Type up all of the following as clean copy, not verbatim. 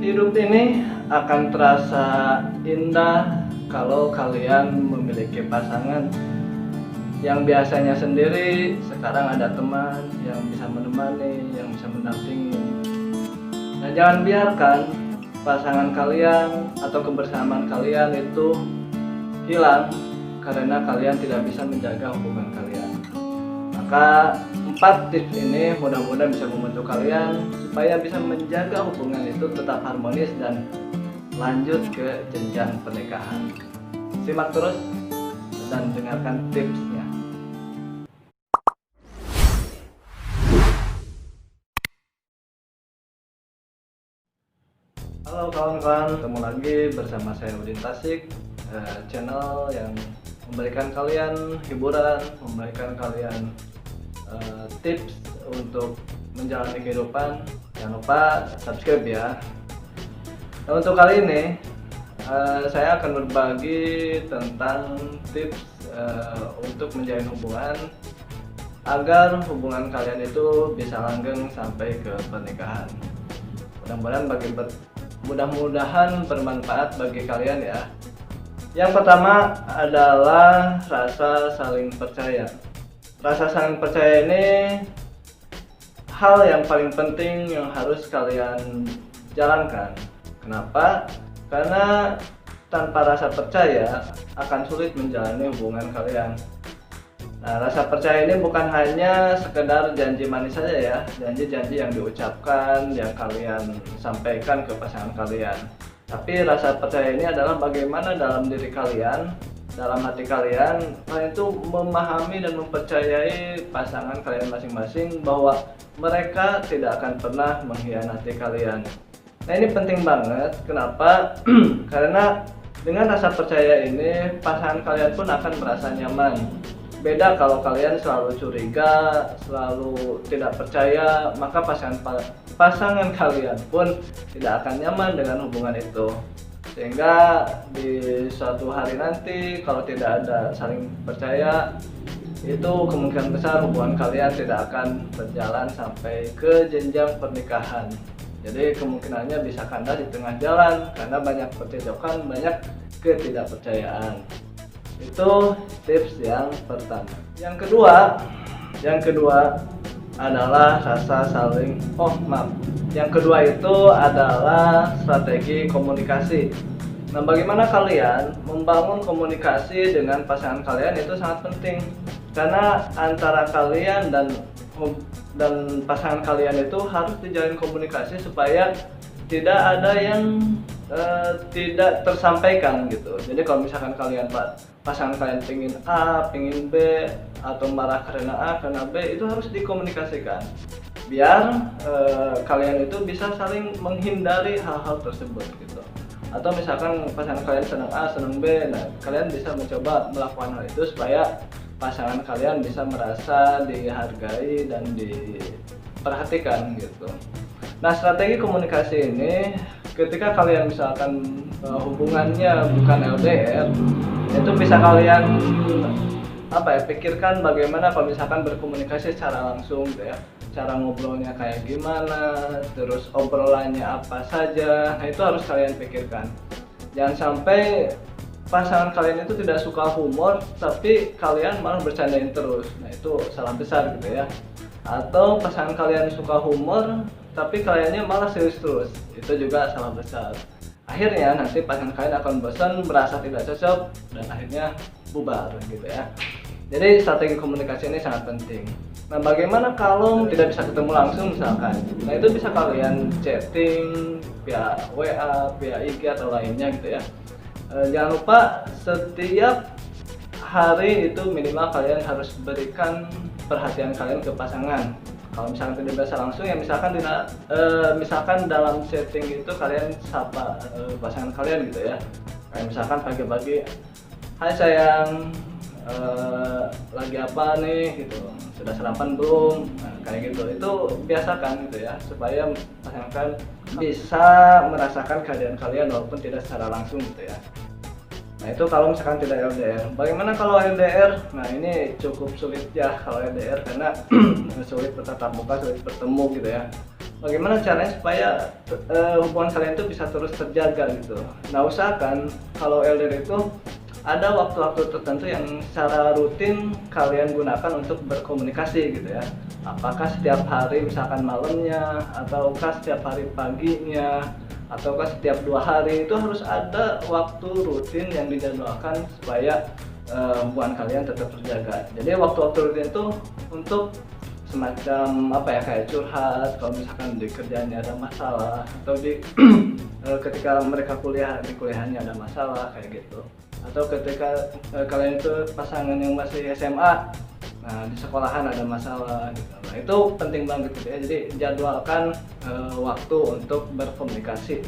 Hidup ini akan terasa indah kalau kalian memiliki pasangan. Yang biasanya sendiri, sekarang ada teman yang bisa menemani, yang bisa mendampingi. Nah, jangan biarkan pasangan kalian atau kebersamaan kalian itu hilang karena kalian tidak bisa menjaga hubungan kalian. Maka 4 tips ini mudah-mudahan bisa membantu kalian supaya bisa menjaga hubungan itu tetap harmonis dan lanjut ke jenjang pernikahan. Simak terus dan dengarkan tipsnya. Halo kawan-kawan, ketemu lagi bersama saya Udin Tasik, channel yang memberikan kalian hiburan, memberikan kalian tips untuk menjalani kehidupan. Jangan lupa subscribe ya. Nah, untuk kali ini saya akan berbagi tentang tips untuk menjalin hubungan agar hubungan kalian itu bisa langgeng sampai ke pernikahan. Mudah-mudahan bermanfaat bagi kalian ya. Yang pertama adalah rasa saling percaya. Rasa saling percaya ini hal yang paling penting yang harus kalian jalankan. Kenapa? Karena tanpa rasa percaya akan sulit menjalani hubungan kalian. Nah, rasa percaya ini bukan hanya sekedar janji manis saja ya, janji-janji yang diucapkan, yang kalian sampaikan ke pasangan kalian. Tapi rasa percaya ini adalah bagaimana dalam diri kalian, dalam hati kalian itu memahami dan mempercayai pasangan kalian masing-masing bahwa mereka tidak akan pernah mengkhianati kalian. Nah, ini penting banget. Kenapa? Karena dengan rasa percaya ini pasangan kalian pun akan merasa nyaman. Beda kalau kalian selalu curiga, selalu tidak percaya, maka pasangan kalian pun tidak akan nyaman dengan hubungan itu. Sehingga di suatu hari nanti kalau tidak ada saling percaya, itu kemungkinan besar hubungan kalian tidak akan berjalan sampai ke jenjang pernikahan. Jadi kemungkinannya bisa kandas di tengah jalan karena banyak percecokan, banyak ketidakpercayaan. Itu tips yang pertama. Yang kedua adalah rasa saling Yang kedua itu adalah strategi komunikasi. Nah, bagaimana kalian membangun komunikasi dengan pasangan kalian itu sangat penting. Karena antara kalian dan pasangan kalian itu harus dijalin komunikasi supaya tidak ada yang tidak tersampaikan gitu. Jadi kalau misalkan pasangan kalian pingin A, pingin B, atau marah karena A, karena B, itu harus dikomunikasikan biar kalian itu bisa saling menghindari hal-hal tersebut gitu. Atau misalkan pasangan kalian senang A, senang B, nah kalian bisa mencoba melakukan hal itu supaya pasangan kalian bisa merasa dihargai dan diperhatikan gitu. Nah, strategi komunikasi ini ketika kalian misalkan hubungannya bukan LDR, itu bisa kalian pikirkan bagaimana kalau misalkan berkomunikasi secara langsung gitu ya. Cara ngobrolnya kayak gimana, terus obrolannya apa saja. Nah, itu harus kalian pikirkan. Jangan sampai pasangan kalian itu tidak suka humor tapi kalian malah bercandain terus. Nah, itu salah besar gitu ya. Atau pasangan kalian suka humor tapi kaliannya malah serius terus, itu juga salah besar. Akhirnya nanti pasangan kalian akan bosan, merasa tidak cocok, dan akhirnya bubar gitu ya. Jadi strategi komunikasi ini sangat penting. Nah, bagaimana kalau tidak bisa ketemu langsung misalkan? Nah, itu bisa kalian chatting via WA, via IG atau lainnya gitu ya. Jangan lupa setiap hari itu minimal kalian harus berikan perhatian kalian ke pasangan. Kalau misalkan tidak bisa langsung ya misalkan dalam setting itu kalian sapa pasangan kalian gitu ya. Kayak misalkan pagi-pagi, "Hai sayang, lagi apa nih?" gitu. "Sudah sarapan belum?" Nah, kayak gitu. Itu biasakan gitu ya supaya pasangan kalian bisa merasakan keadaan kalian walaupun tidak secara langsung gitu ya. Nah, itu kalau misalkan tidak LDR. Bagaimana kalau LDR? Nah, ini cukup sulit ya kalau LDR karena sulit bertatap muka, sulit bertemu gitu ya. bagaimana caranya supaya hubungan kalian itu bisa terus terjaga gitu. Nah, usahakan kalau LDR itu ada waktu-waktu tertentu yang secara rutin kalian gunakan untuk berkomunikasi gitu ya. Apakah setiap hari misalkan malamnya, ataukah setiap hari paginya, ataukah setiap 2 hari, itu harus ada waktu rutin yang dijadwalkan supaya hubungan kalian tetap terjaga. Jadi waktu-waktu rutin itu untuk semacam apa ya, kayak curhat kalau misalkan di kerjaannya ada masalah, atau di ketika mereka kuliah, di kuliahannya ada masalah kayak gitu, atau ketika kalian itu pasangan yang masih SMA, nah di sekolahan ada masalah gitu. Nah itu penting banget gitu ya, jadi jadwalkan waktu untuk berkomunikasi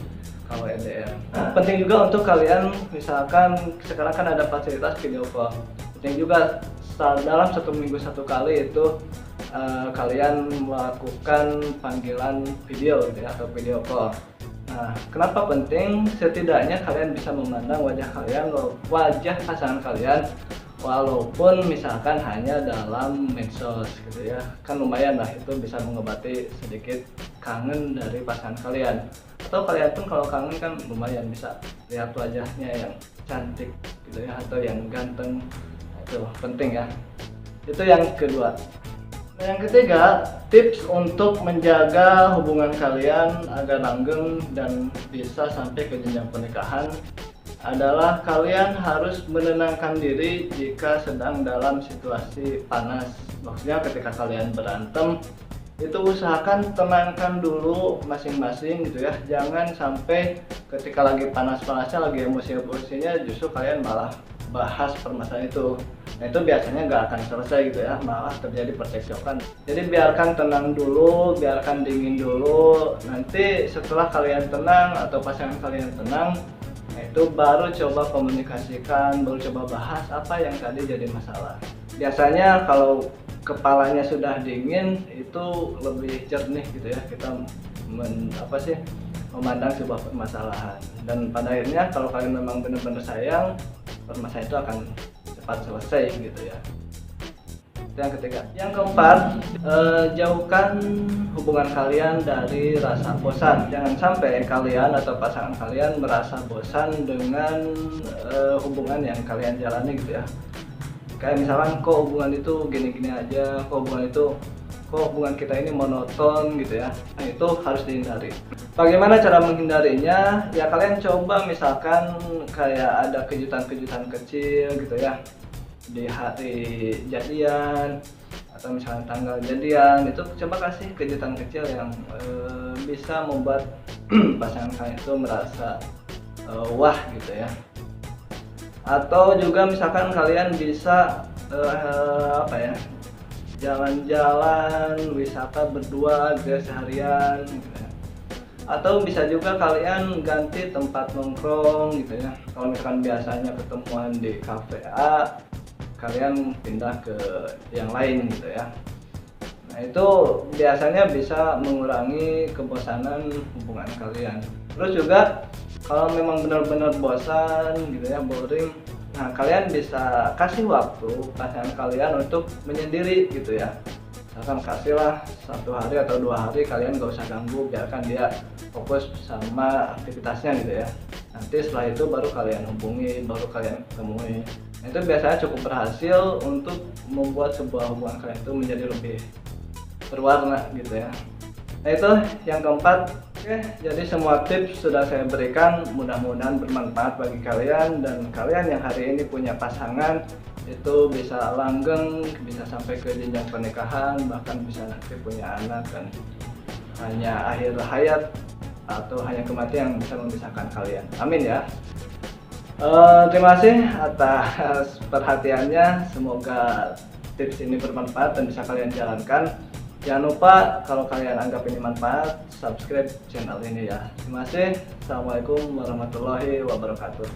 kalau LDR. Penting juga untuk kalian, misalkan sekarang kan ada fasilitas video call, penting juga dalam 1 minggu 1 kali itu kalian melakukan panggilan video gitu ya, atau video call. Nah, kenapa penting? Setidaknya kalian bisa memandang wajah pasangan kalian, walaupun misalkan hanya dalam medsos gitu ya. Kan lumayan lah, itu bisa mengobati sedikit kangen dari pasangan kalian. Atau kalian pun kalau kangen kan lumayan bisa lihat wajahnya yang cantik gitu ya, atau yang ganteng. Itu penting ya. Itu yang kedua. Yang ketiga, tips untuk menjaga hubungan kalian agar langgeng dan bisa sampai ke jenjang pernikahan adalah kalian harus menenangkan diri jika sedang dalam situasi panas. Maksudnya ketika kalian berantem, itu usahakan tenangkan dulu masing-masing gitu ya. Jangan sampai ketika lagi panas-panasnya, lagi emosi-emosinya, justru kalian malah bahas permasalahan itu. Nah itu biasanya nggak akan selesai gitu ya, malah terjadi percekcokan. Jadi biarkan tenang dulu, biarkan dingin dulu. Nanti setelah kalian tenang atau pasangan kalian tenang, nah itu baru coba komunikasikan, baru coba bahas apa yang tadi jadi masalah. Biasanya kalau kepalanya sudah dingin itu lebih jernih gitu ya, kita memandang sebuah permasalahan. Dan pada akhirnya kalau kalian memang benar-benar sayang, permasalahan itu akan cepat selesai gitu ya. Itu yang ketiga. Yang keempat, jauhkan hubungan kalian dari rasa bosan. Jangan sampai kalian atau pasangan kalian merasa bosan dengan hubungan yang kalian jalani gitu ya. Kayak misalkan kok hubungan itu gini-gini aja, kok hubungan kita ini monoton gitu ya. Nah itu harus dihindari. Bagaimana cara menghindarinya? Ya kalian coba misalkan kayak ada kejutan-kejutan kecil gitu ya di hari jadian, atau misalnya tanggal jadian, itu coba kasih kejutan kecil yang bisa membuat pasangan kalian itu merasa wah gitu ya. Atau juga misalkan kalian bisa jalan-jalan, wisata berdua gitu ya, seharian gitu ya. Atau bisa juga kalian ganti tempat nongkrong gitu ya. Kalau misalkan biasanya ketemuan di cafe A, kalian pindah ke yang lain gitu ya. Nah itu biasanya bisa mengurangi kebosanan hubungan kalian. Terus juga kalau memang benar-benar bosan gitu ya, boring, nah kalian bisa kasih waktu pasangan kalian untuk menyendiri gitu ya. Misalkan kasihlah 1 hari atau 2 hari kalian gak usah ganggu, biarkan dia fokus sama aktivitasnya gitu ya. Nanti setelah itu baru kalian hubungi, baru kalian temui. Nah, itu biasanya cukup berhasil untuk membuat sebuah hubungan kalian itu menjadi lebih berwarna gitu ya. Nah itu yang keempat. Oke, jadi semua tips sudah saya berikan, mudah-mudahan bermanfaat bagi kalian, dan kalian yang hari ini punya pasangan itu bisa langgeng, bisa sampai ke jenjang pernikahan, bahkan bisa nanti punya anak, dan hanya akhir hayat atau hanya kematian yang bisa memisahkan kalian. Amin ya. Terima kasih atas perhatiannya, semoga tips ini bermanfaat dan bisa kalian jalankan. Jangan lupa kalau kalian anggap ini manfaat, subscribe channel ini ya. Terima kasih. Assalamualaikum warahmatullahi wabarakatuh.